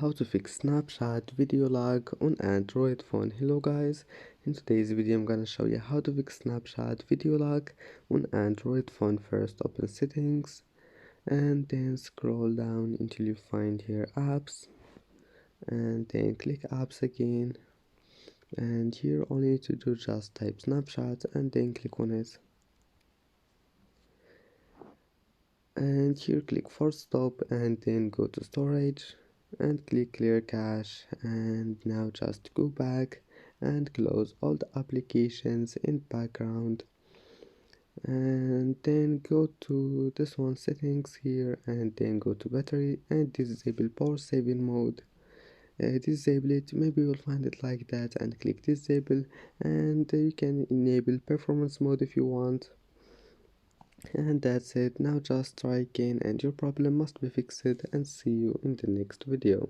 how to fix Snapchat video lag on Android phone. Hello guys, in today's video I'm gonna show you how to fix Snapchat video lag on Android phone. First open settings and then scroll down until you find here apps and then click apps again, and here all you need to do just type Snapchat and then click on it, and here click force stop and then go to storage and click clear cache, and now just go back and close all the applications in background, and then go to this one settings here and then go to battery and disable power saving mode. Disable it, maybe you'll find it like that, and click disable, and you can enable performance mode if you want. And that's it. Now just try again and your problem must be fixed, and see you in the next video.